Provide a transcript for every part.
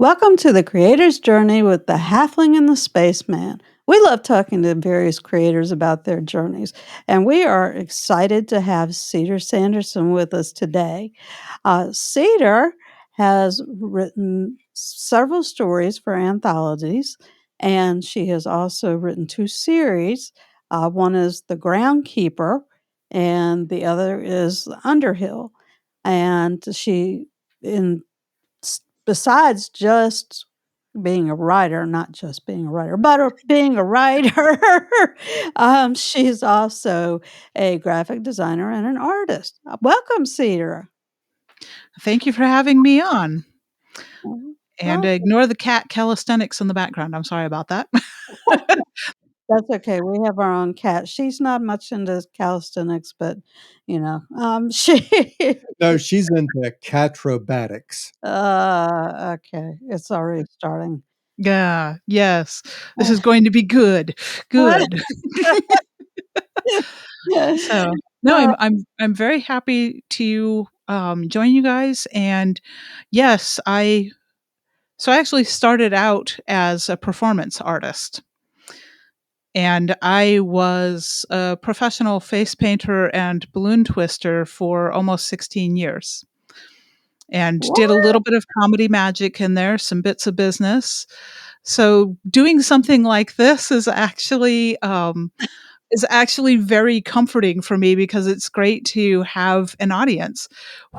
Welcome to the Creator's Journey with the Halfling and the Spaceman. We love talking to various creators about their journeys, and we are excited to have Cedar Sanderson with us today. Cedar has written several stories for anthologies, and she has also written two series. One is The Groundkeeper, and the other is Underhill. And in besides just being a writer, not just being a writer, but being a writer, she's also a graphic designer and an artist. Welcome, Cedar. Thank you for having me on. And Well, ignore the cat calisthenics in the background. I'm sorry about that. that's okay. We have our own cat. She's not much into calisthenics, but she. No, she's into catrobatics. Okay, it's already starting. Yeah, yes. This is going to be good. Good. So, no, Uh, I'm very happy to join you guys. And yes, I actually started out as a performance artist. And I was a professional face painter and balloon twister for almost 16 years. And did a what? little bit of comedy magic in there, some bits of business. So doing something like this is actually very comforting for me because it's great to have an audience.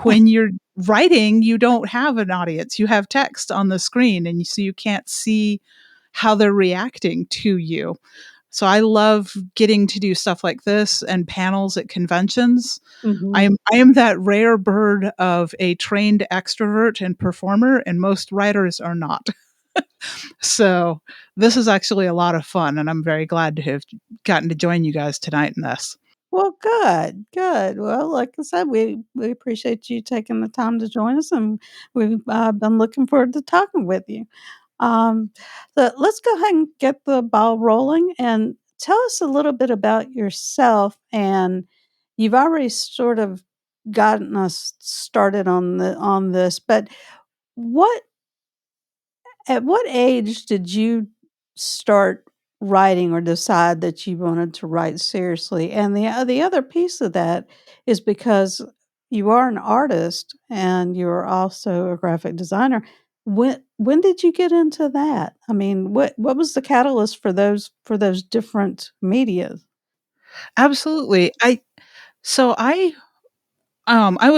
When you're writing, you don't have an audience. You have text on the screen, and so you can't see how they're reacting to you. So I love getting to do stuff like this and panels at conventions. Mhm. I am that rare bird of a trained extrovert and performer, and most writers are not. So this is actually a lot of fun, and I'm very glad to have gotten to join you guys tonight in this. Well, good, good. Well, like I said, we appreciate you taking the time to join us, and we've been looking forward to talking with you. Um, so let's go ahead and get the ball rolling, and tell us a little bit about yourself. And you've already sort of gotten us started on this, but what at what age did you start writing or decide that you wanted to write seriously? And the other piece of that is because you are an artist and you're also a graphic designer. When did you get into that? I mean, what was the catalyst for those different media? Absolutely. I was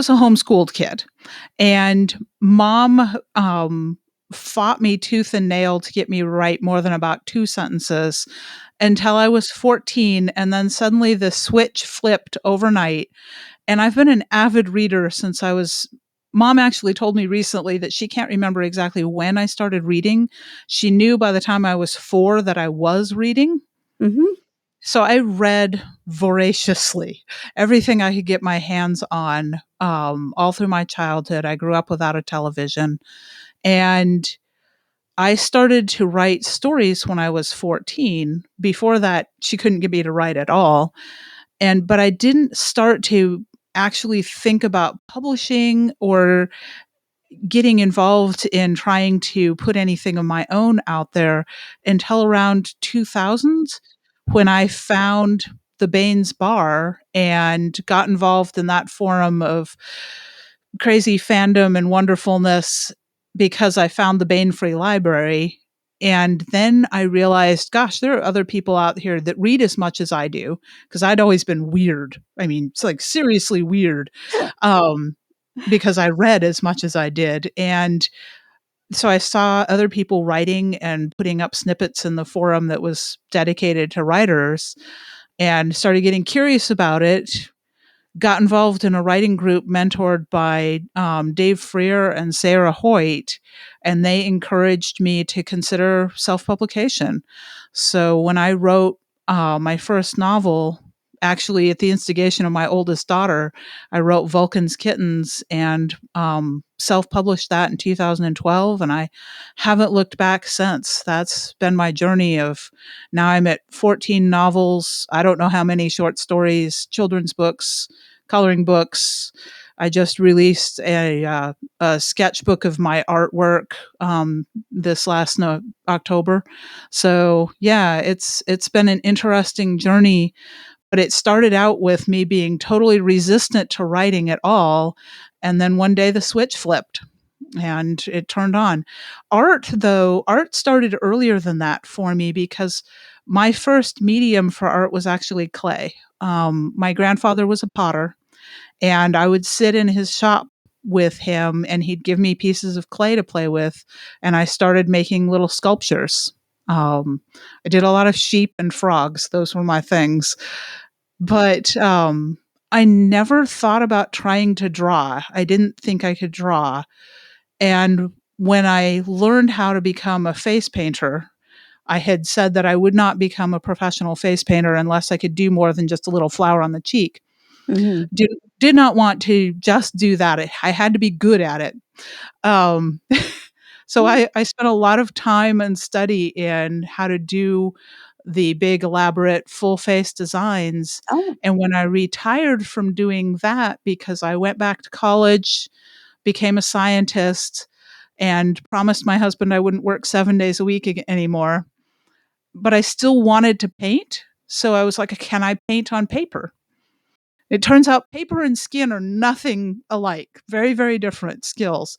a homeschooled kid, and mom fought me tooth and nail to get me to write more than about 2 sentences until I was 14, and then suddenly the switch flipped overnight. And I've been an avid reader since I was Mom actually told me recently that she can't remember exactly when I started reading. She knew by the time I was 4 that I was reading. Mhm. So I read voraciously everything I could get my hands on, all through my childhood. I grew up without a television, and I started to write stories when I was 14. Before that, she couldn't get me to write at all. But I didn't start to actually think about publishing or getting involved in trying to put anything of my own out there until around 2000, when I found the Baines Bar and got involved in that forum of crazy fandom and wonderfulness because I found the Bain Free Library. And then I realized, gosh, there are other people out here that read as much as I do, because I'd always been weird. I mean, it's like seriously weird, um, because I read as much as I did. And so I saw other people writing and putting up snippets in the forum that was dedicated to writers, and started getting curious about it. Got involved in a writing group mentored by Dave Freer and Sarah Hoyt, and they encouraged me to consider self-publication. So when I wrote my first novel, actually at the instigation of my oldest daughter, I wrote Vulcan's Kittens and self-published that in 2012, and I haven't looked back since. That's been my journey of now I'm at 14 novels, I don't know how many short stories, children's books, coloring books, I just released a sketchbook of my artwork this last October. So yeah, it's been an interesting journey, but it started out with me being totally resistant to writing at all, and then one day the switch flipped and it turned on. Art started earlier than that for me because my first medium for art was actually clay. My grandfather was a potter, and I would sit in his shop with him and he'd give me pieces of clay to play with, and I started making little sculptures. I did a lot of sheep and frogs. Those were my things. But I never thought about trying to draw. I didn't think I could draw. And when I learned how to become a face painter, I had said that I would not become a professional face painter unless I could do more than just a little flower on the cheek. Mhm. Did not want to just do that. I had to be good at it. Um, so I spent a lot of time and study in how to do the big, elaborate, full face designs. Oh. And when I retired from doing that, because I went back to college, became a scientist, and promised my husband I wouldn't work 7 days a week anymore, but I still wanted to paint. So I was like, can I paint on paper? It turns out paper and skin are nothing alike, very, very different skills.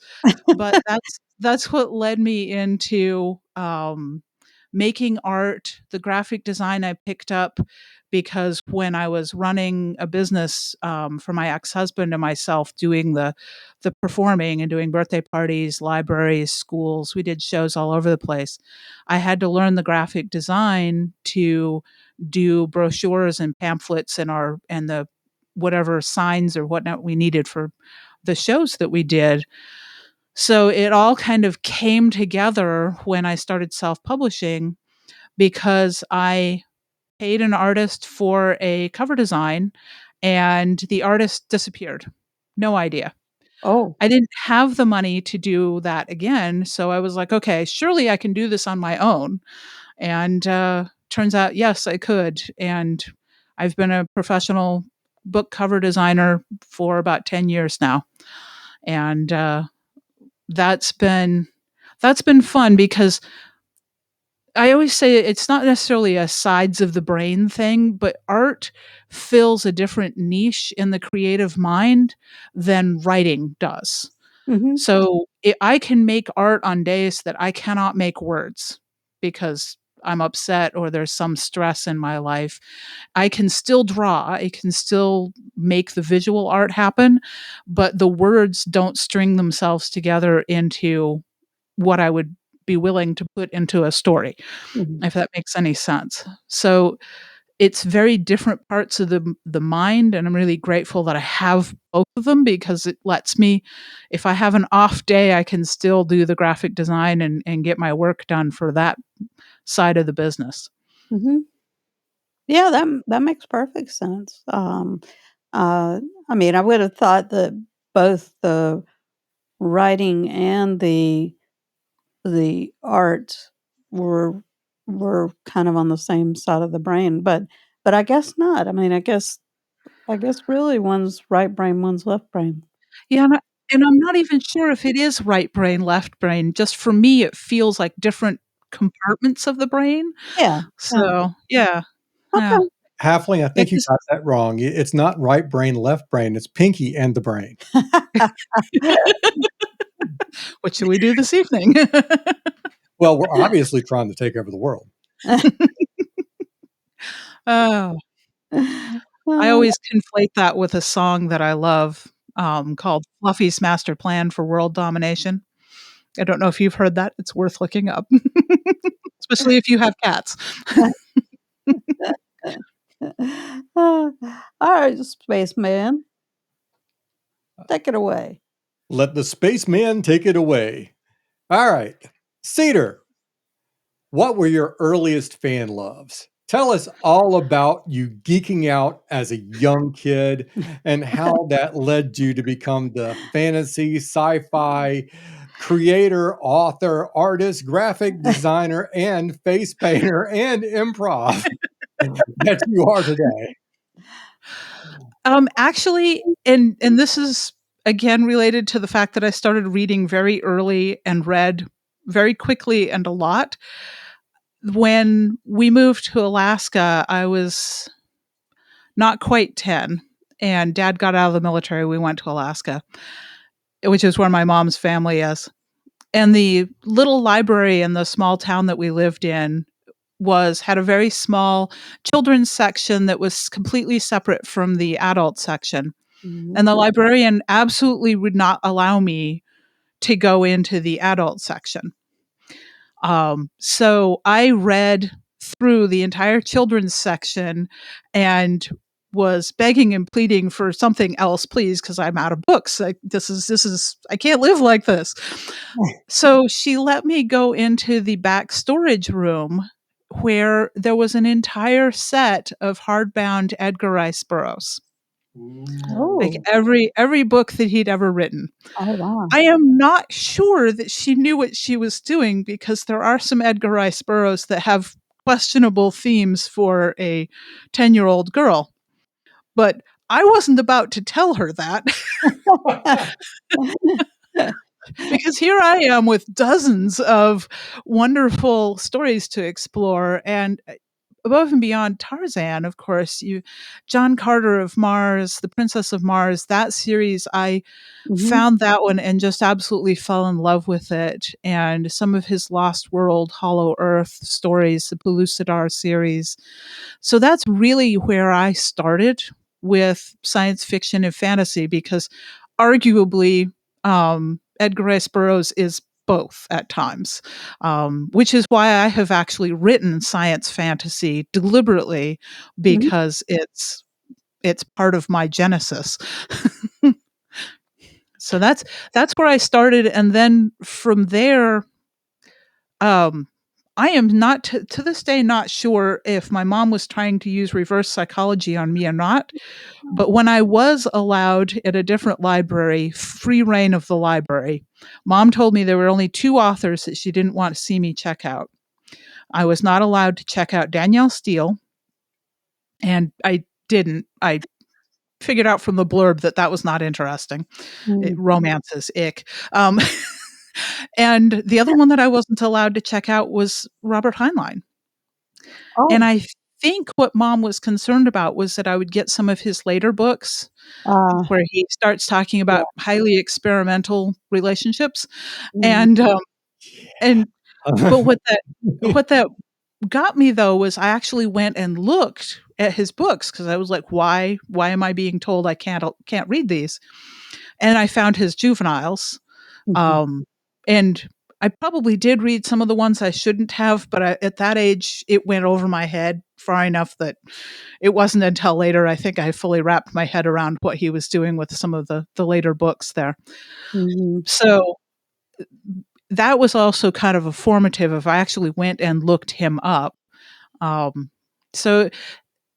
But that's what led me into making art, the graphic design I picked up because when I was running a business for my ex-husband and myself, doing the performing and doing birthday parties, libraries, schools, we did shows all over the place. I had to learn the graphic design to do brochures and pamphlets and the whatever signs or whatnot we needed for the shows that we did. So it all kind of came together when I started self publishing because I paid an artist for a cover design and the artist disappeared. No idea. Oh. I didn't have the money to do that again. So I was like, okay, surely I can do this on my own. And turns out, yes, I could. And I've been a professional book cover designer for about 10 years now. And that's been that's been fun because I always say it's not necessarily a sides of the brain thing, but art fills a different niche in the creative mind than writing does. Mhm. So I can make art on days that I cannot make words because I'm upset or there's some stress in my life. I can still draw, I can still make the visual art happen, but the words don't string themselves together into what I would be willing to put into a story, Mhm. if that makes any sense. So it's very different parts of the mind, and I'm really grateful that I have both of them because it lets me, if I have an off day, I can still do the graphic design and get my work done for that side of the business. Mhm. Yeah, that makes perfect sense. I mean, I would have thought that both the writing and the art were were kind of on the same side of the brain, but I guess not. I mean, I guess really one's right brain, one's left brain. Yeah, and I'm not even sure if it is right brain, left brain. Just for me, it feels like different compartments of the brain. Yeah, yeah. So, yeah, yeah. Okay. Halfling, I Yeah, think you 'cause got that wrong. It's not right brain, left brain. It's pinky and the brain. what should we do this evening? Well, we're obviously trying to take over the world. Oh, I Uh, always conflate that with a song that I love, called Fluffy's Master Plan for World Domination. I don't know if you've heard that, it's worth looking up, especially if you have cats. All right, spaceman, take it away. Let the spaceman take it away. All right. Cedar, what were your earliest fan loves? Tell us all about you geeking out as a young kid and how that led you to become the fantasy, sci-fi creator, author, artist, graphic designer, and face painter and improv that you are today. Actually, and this is again related to the fact that I started reading very early and read very quickly and a lot. When we moved to Alaska, I was not quite 10, and Dad got out of the military. We went to Alaska, which is where my mom's family is. And the little library in the small town that we lived in had a very small children's section that was completely separate from the adult section. Mhm. And the librarian absolutely would not allow me to go into the adult section. So I read through the entire children's section and was begging and pleading for something else, please, because I'm out of books. I can't live like this. So she let me go into the back storage room where there was an entire set of hardbound Edgar Rice Burroughs, like Oh. every book that he'd ever written. Oh, wow. I am not sure that she knew what she was doing, because there are some Edgar Rice Burroughs that have questionable themes for a 10-year-old girl. But I wasn't about to tell her that. Because here I am with dozens of wonderful stories to explore, and above and beyond Tarzan, of course, John Carter of Mars, The Princess of Mars, that series, I Mhm. found that one and just absolutely fell in love with it. And some of his Lost World, Hollow Earth stories, the Pellucidar series. So that's really where I started with science fiction and fantasy, because arguably, Edgar Rice Burroughs is both at times, which is why I have actually written science fantasy deliberately, Mhm. because it's part of my genesis. So that's where I started, and then from there, um, I am not to this day not sure if my mom was trying to use reverse psychology on me or not. But when I was allowed at a different library free reign of the library, Mom told me there were only 2 authors that she didn't want to see me check out. I was not allowed to check out Danielle Steele, and I didn't. I figured out from the blurb that that was not interesting. Mm. Romance is ick. Um, and the other one that I wasn't allowed to check out was Robert Heinlein. And Oh. I think what Mom was concerned about was that I would get some of his later books Uh, where he starts talking yeah. about highly experimental relationships. Mhm. And, and but what that got me, though, was I actually went and looked at his books, because I was like, why am I being told I can't read these? And I found his juveniles. Mhm. Um, and I probably did read some of the ones I shouldn't have, but at that age, it went over my head far enough that it wasn't until later I think I fully wrapped my head around what he was doing with some of the later books there. Mhm. So that was also kind of a formative if I actually went and looked him up. Um, so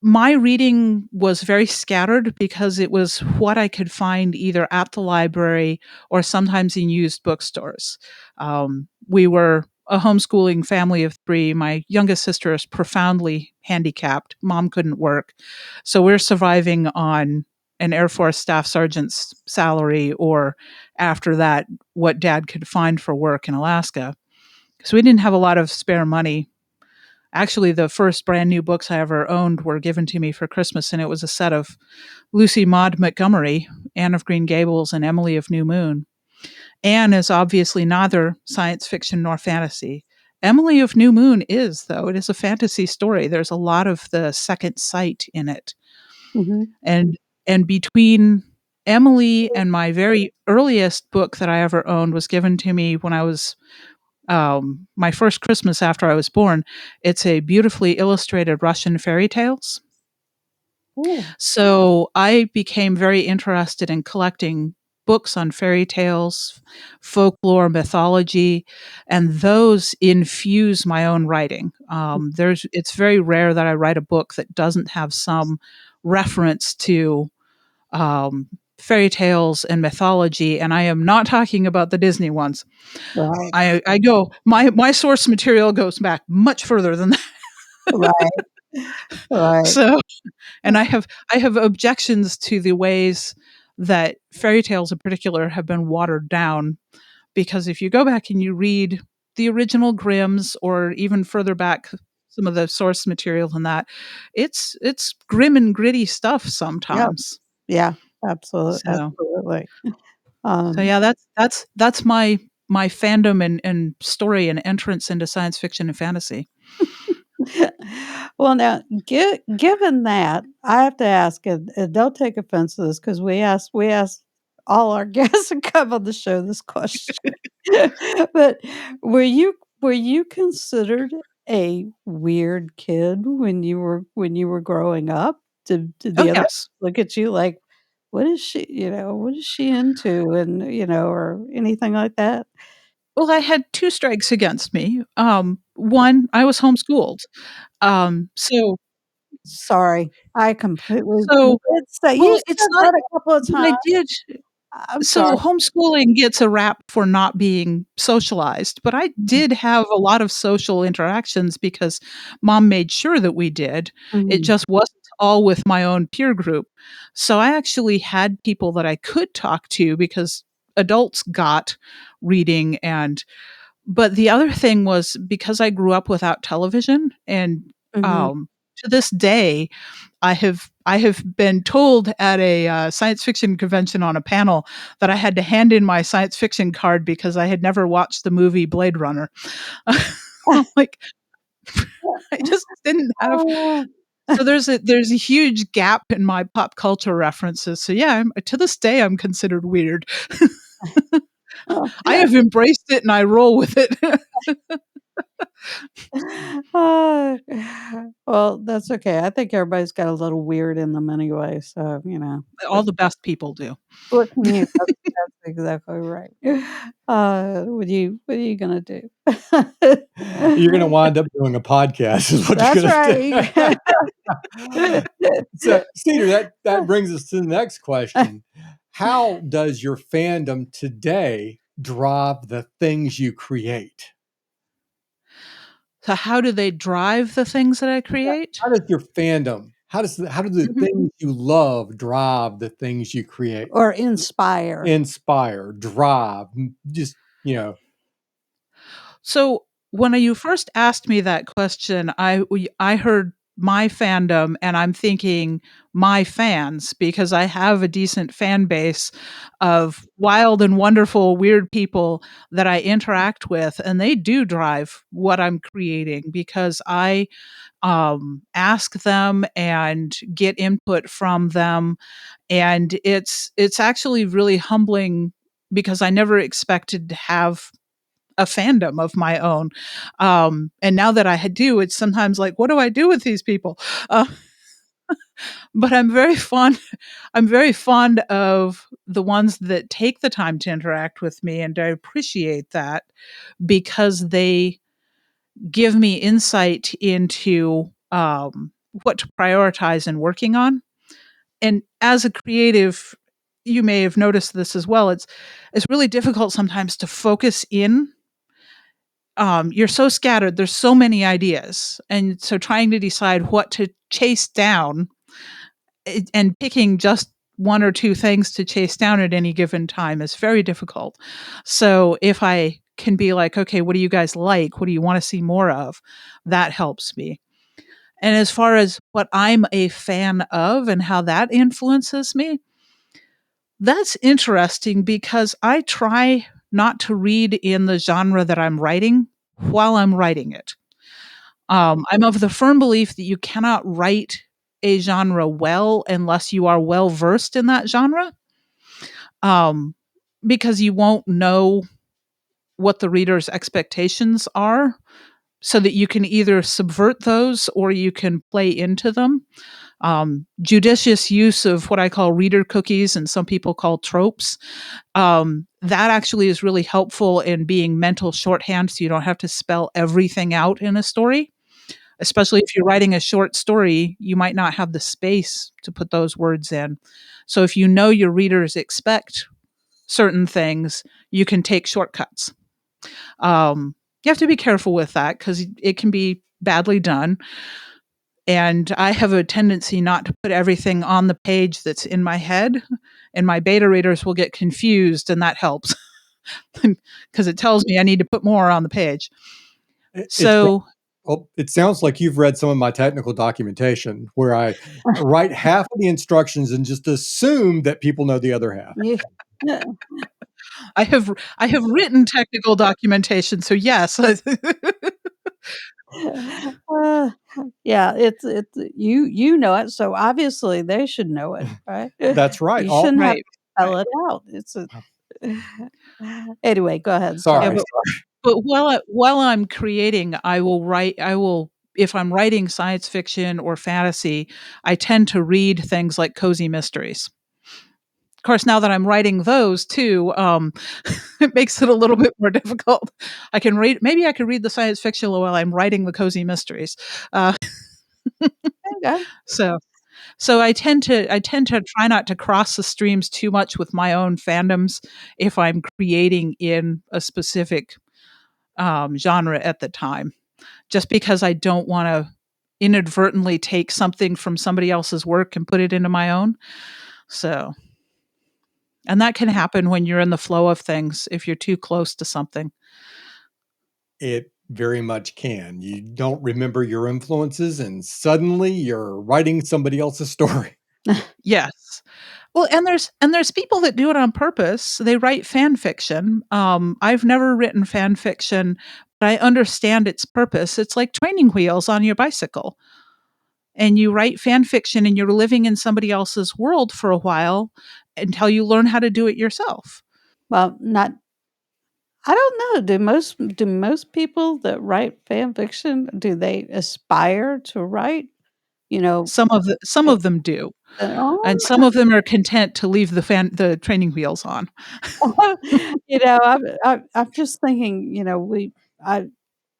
my reading was very scattered, because it was what I could find either at the library or sometimes in used bookstores. We were a homeschooling family of 3. My youngest sister is profoundly handicapped. Mom couldn't work. So we're surviving on an Air Force staff sergeant's salary, or after that, what Dad could find for work in Alaska. So we didn't have a lot of spare money. Actually, the first brand new books I ever owned were given to me for Christmas, and it was a set of Lucy Maud Montgomery, Anne of Green Gables, and Emily of New Moon. Anne is obviously neither science fiction nor fantasy. Emily of New Moon is, though. It is a fantasy story. There's a lot of the second sight in it. Mhm. And between Emily and my very earliest book that I ever owned was given to me when I was my first Christmas after I was born. It's a beautifully illustrated Russian fairy tales. Ooh. So I became very interested in collecting books on fairy tales, folklore, mythology, and those infuse my own writing. It's very rare that I write a book that doesn't have some reference to um, fairy tales and mythology, and I am not talking about the Disney ones. Right. I go my source material goes back much further than that. Right. Right. So, and I have objections to the ways that fairy tales in particular have been watered down, because if you go back and you read the original Grimm's or even further back some of the source material than that, it's grim and gritty stuff Yeah. sometimes. Yeah. Absolutely. So Absolutely. so Um, yeah, that's my fandom and story and entrance into science fiction and fantasy. well, now, given that, I have to ask, and don't take offense to this because we asked all our guests to come on the show this question. But were you considered a weird kid when you were growing up? Did Oh the other yes. look at you like, what is she into? And, or anything like that? Well, I had 2 strikes against me. 1, I was homeschooled. So Sorry, I completely so you did say you well, it's said not, that a couple of but I times. did. I'm So sorry. homeschooling gets a rap for not being socialized, but I Mhm, did have a lot of social interactions because mom made sure that we did. It mhm, just wasn't all with my own peer group. So I actually had people that I could talk to because adults got reading. And but the other thing was because I grew up without television, and mhm. to this day I have been told at a science fiction convention on a panel that I had to hand in my science fiction card because I had never watched the movie Blade Runner. I'm like, I just didn't have. Oh. So there's a huge gap in my pop culture references. So yeah, to this day I'm considered weird. I have embraced it and I roll with it. Oh. Well, that's okay. I think everybody's got a little weird in them anyway, so, All the best people do. what can you that's exactly right. What are you gonna do? You're gonna wind up doing a podcast is what you're That's gonna right. do. So, Cedar, that brings us to the next question. How does your fandom today drive the things you create? So how do they drive the things that I Yeah, create? how does your fandom how do the Mhm. things you love drive the things you create? Or inspire. Inspire, drive, just, you know, So when you first asked me that question, I heard my fandom and I'm thinking my fans because I have a decent fan base of wild and wonderful weird people that I interact with, and they do drive what I'm creating because I ask them and get input from them, and it's actually really humbling because I never expected to have a fandom of my own. And now that do, it's sometimes like, what do I do with these people? Uh, but I'm very fond. I'm very fond of the ones that take the time to interact with me, and I appreciate that because they give me insight into what to prioritize and working on. And as a creative, you may have noticed this as well. It's really difficult sometimes to focus in. You're so scattered, there's so many ideas, and so trying to decide what to chase down, and picking just one or two things to chase down at any given time is very difficult. So if I can be like, okay, what do you guys like, what do you want to see more of, that helps me. And as far as what I'm a fan of and how that influences me, that's interesting because I try not to read in the genre that I'm writing while I'm writing it. I'm of the firm belief that you cannot write a genre well unless you are well versed in that genre, um, because you won't know what the reader's expectations are, so that you can either subvert those or you can play into them. Judicious use of what I call reader cookies and some people call tropes. That actually is really helpful in being mental shorthand so you don't have to spell everything out in a story. Especially if you're writing a short story, you might not have the space to put those words in. So if you know your readers expect certain things, you can take shortcuts. You have to be careful with that because it can be badly done. And I have a tendency not to put everything on the page that's in my head. and my beta readers will get confused, and that helps because it tells me I need to put more on the page. It's So well, it sounds like you've read some of my technical documentation where I write half of the instructions and just assume that people know the other half. You I have written technical documentation, so yes. uh, yeah, it's you know it, so obviously they should know it, right? That's right. You All shouldn't have Right, to spell right. it out. It's a Anyway, go ahead, Yeah, sorry. sorry. but while I'm creating, I will if I'm writing science fiction or fantasy, I tend to read things like cozy mysteries. Of course, now that I'm writing those too, it makes it a little bit more difficult. Maybe I could read the science fiction while I'm writing the cozy mysteries. Uh, There you so so I tend to try not to cross the streams too much with my own fandoms if I'm creating in a specific genre at the time, just because I don't want to inadvertently take something from somebody else's work and put it into my own. So, and that can happen when you're in the flow of things if you're too close to something. It very much can. You don't remember your influences, and suddenly you're writing somebody else's story. Yes. Well, and there's people that do it on purpose. They write fan fiction. I've never written fan fiction, but I understand its purpose. It's like training wheels on your bicycle. And you write fan fiction and you're living in somebody else's world for a while until you learn how to do it yourself. Well, not I don't know. Do most people that write fan fiction, do they aspire to write, you know, Some of them do. And some of them are content to leave the training wheels on. I'm just thinking, I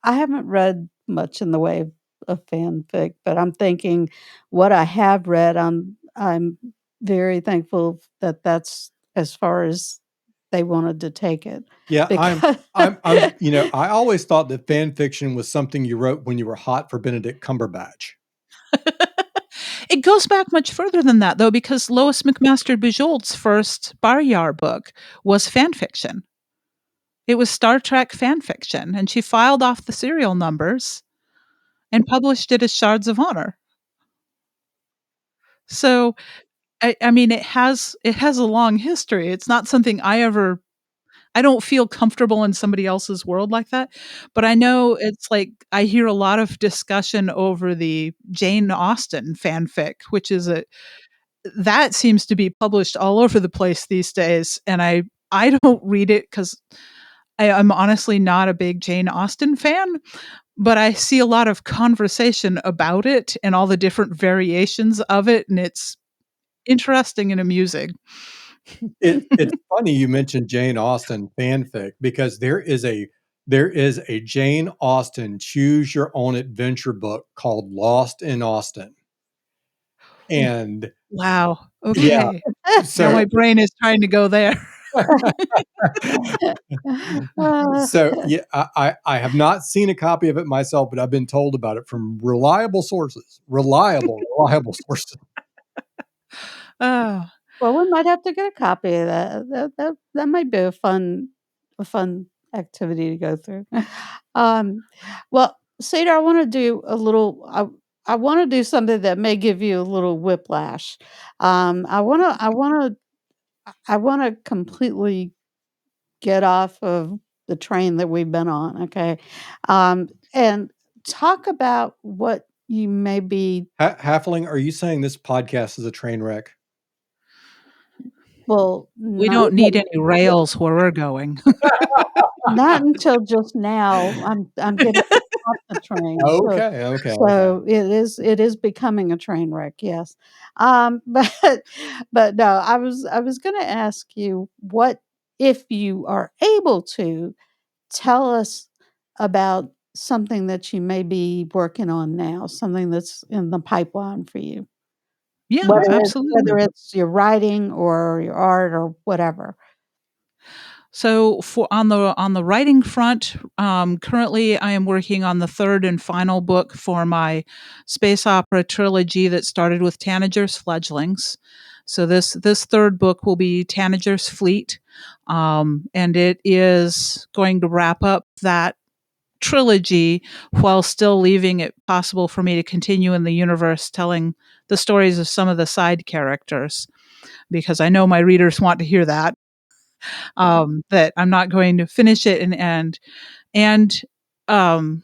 I haven't read much in the way of fanfic, but I'm thinking what I have read, I'm very thankful that that's as far as they wanted to take it Yeah, because I always thought that fan fiction was something you wrote when you were hot for Benedict Cumberbatch. It goes back much further than that, though, because Lois McMaster Bujolt's first Baryar book was fan fiction. It was Star Trek fan fiction, and she filed off the serial numbers and published it as Shards of Honor. So, I mean, it has a long history. It's not something I don't feel comfortable in somebody else's world like that, but I know it's like I hear a lot of discussion over the Jane Austen fanfic, which is a that seems to be published all over the place these days, and I don't read it because I'm honestly not a big Jane Austen fan, but I see a lot of conversation about it and all the different variations of it, and it's interesting and amusing. It's funny you mentioned Jane Austen fanfic because there is a Jane Austen choose your own adventure book called Lost in Austin. And Wow. yeah, Okay. Now so my brain is trying to go there. uh, so yeah, I have not seen a copy of it myself, but I've been told about it from reliable sources. Reliable sources. Oh, well, we might have to get a copy of that. That might be a fun activity to go through. Um, well, Cedar, I wanna do something that may give you a little whiplash. I wanna completely get off of the train that we've been on, okay? And talk about what you may be Halfling, are you saying this podcast is a train wreck? well, we not don't need any rails where we're going. not until just now. I'm getting off the train, so Okay, okay. so it is becoming a train wreck, yes. But no, I was gonna ask you what if you are able to tell us about something that you may be working on now, something that's in the pipeline for you, Yeah, whether absolutely. it's your writing or your art or whatever. So for on the writing front, currently I am working on the third and final book for my space opera trilogy that started with Tanager's Fledglings. So this third book will be Tanager's Fleet, and it is going to wrap up that trilogy while still leaving it possible for me to continue in the universe telling the stories of some of the side characters, because I know my readers want to hear that. That I'm not going to finish it and um,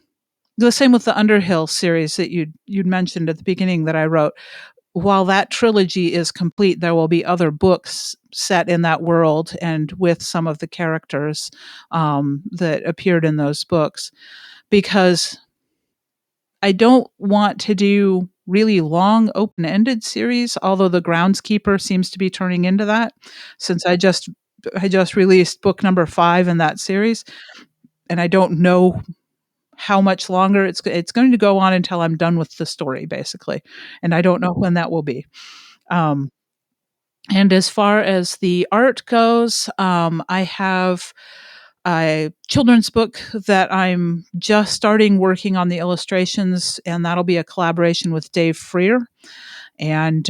the same with the Underhill series that you'd mentioned at the beginning that I wrote. While that trilogy is complete, there will be other books set in that world and with some of the characters that appeared in those books, because I don't want to do really long open-ended series, although the Groundskeeper seems to be turning into that, since I just released book number 5 in that series, and I don't know how much longer it's going to go on until I'm done with the story, basically, and I don't know when that will be. Um, and as far as the art goes, I have a children's book that I'm just starting working on the illustrations, and that'll be a collaboration with Dave Freer. And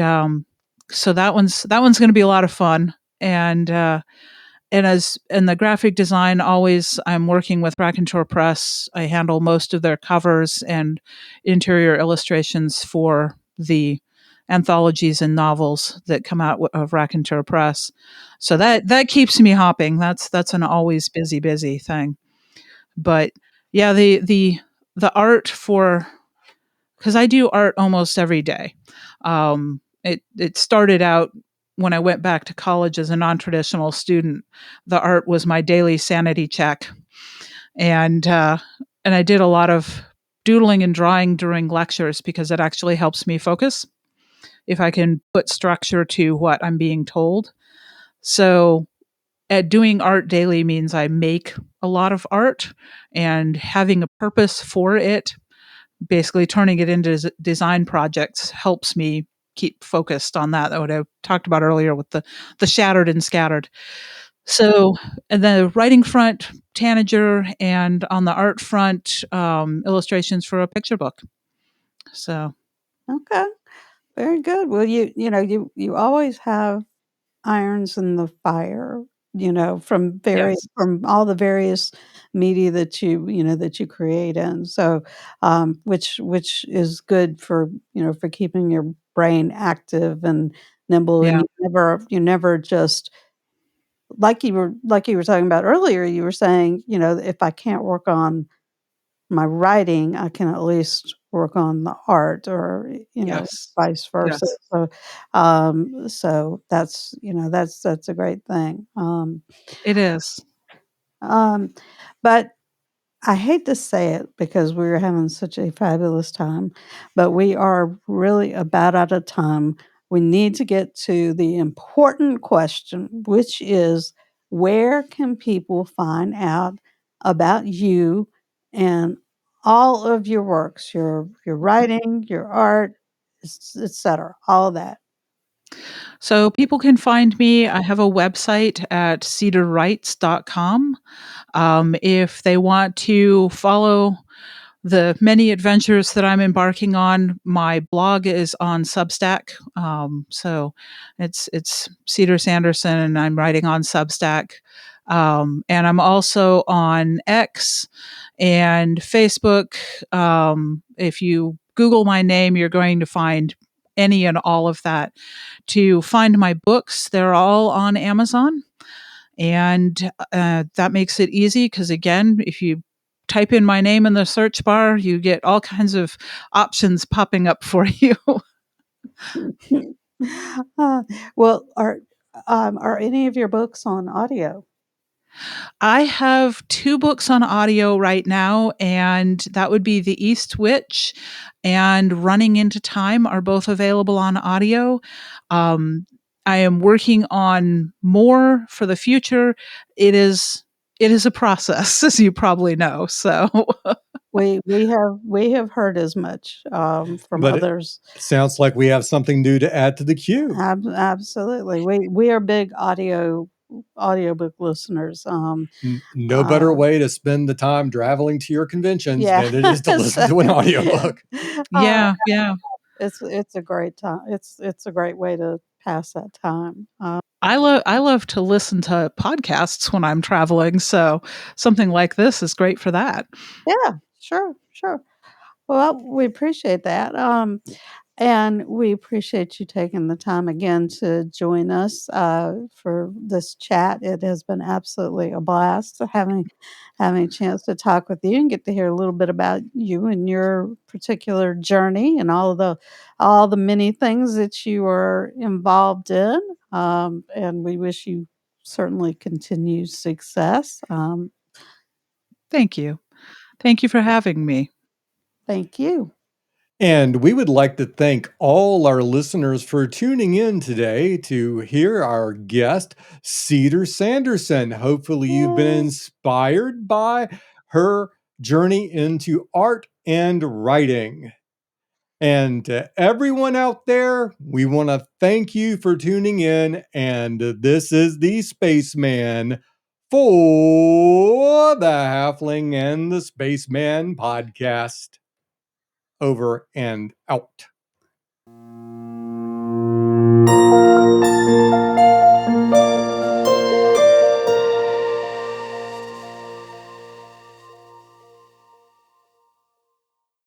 so that one's going to be a lot of fun. And the graphic design, always I'm working with Raconteur Press. I handle most of their covers and interior illustrations for the anthologies and novels that come out of Raconteur Press. So that keeps me hopping. That's an always busy thing. But yeah, the art for, because I do art almost every day. It started out when I went back to college as a non-traditional student. The art was my daily sanity check, and I did a lot of doodling and drawing during lectures because it actually helps me focus if I can put structure to what I'm being told. So doing art daily means I make a lot of art, and having a purpose for it, basically turning it into design projects, helps me keep focused on that. What I talked about earlier with the shattered and scattered. So, and the writing front, Tanager, and on the art front, illustrations for a picture book. So, Okay, very good. Well, you always have irons in the fire, yes, from all the various media that you create in. So, which is good for, for keeping your brain active and nimble, and yeah, you never just like you were talking about earlier, you were saying, if I can't work on my writing, I can at least work on the art, or, yes, vice versa. yes, So that's, that's a great thing. it is. Um, but I hate to say it because we're having such a fabulous time, but we are really about out of time. We need to get to the important question, which is, where can people find out about you and all of your works, your writing, your art, etc., all of that? So people can find me. I have a website at cedarwrites.com. If they want to follow the many adventures that I'm embarking on, my blog is on Substack. So it's Cedar Sanderson, and I'm writing on Substack. And I'm also on X and Facebook. If you Google my name, you're going to find any and all of that. To find my books, they're all on Amazon. And that makes it easy because, again, if you type in my name in the search bar, you get all kinds of options popping up for you. Uh, well, are any of your books on audio? I have 2 books on audio right now, and that would be The East Witch and Running into Time are both available on audio. Um, I am working on more for the future. It is a process, as you probably know. So, We have heard as much, from But it others. sounds like we have something new to add to the queue. Absolutely. We are big audiobook listeners. No better Uh, way to spend the time traveling to your conventions yeah. than it is to listen So, to an audiobook. uh, yeah, yeah. it's a great time. It's a great way to pass that time. I love to listen to podcasts when I'm traveling, so something like this is great for that. Yeah, sure, sure. Well, we appreciate that. And we appreciate you taking the time again to join us for this chat. It has been absolutely a blast having a chance to talk with you and get to hear a little bit about you and your particular journey and all the many things that you are involved in. And we wish you certainly continued success. Thank you. Thank you for having me. Thank you. And we would like to thank all our listeners for tuning in today to hear our guest, Cedar Sanderson. Hopefully, you've been Yay. inspired by her journey into art and writing. And to everyone out there, we want to thank you for tuning in. And this is the Spaceman for the Halfling and the Spaceman podcast. Over and out.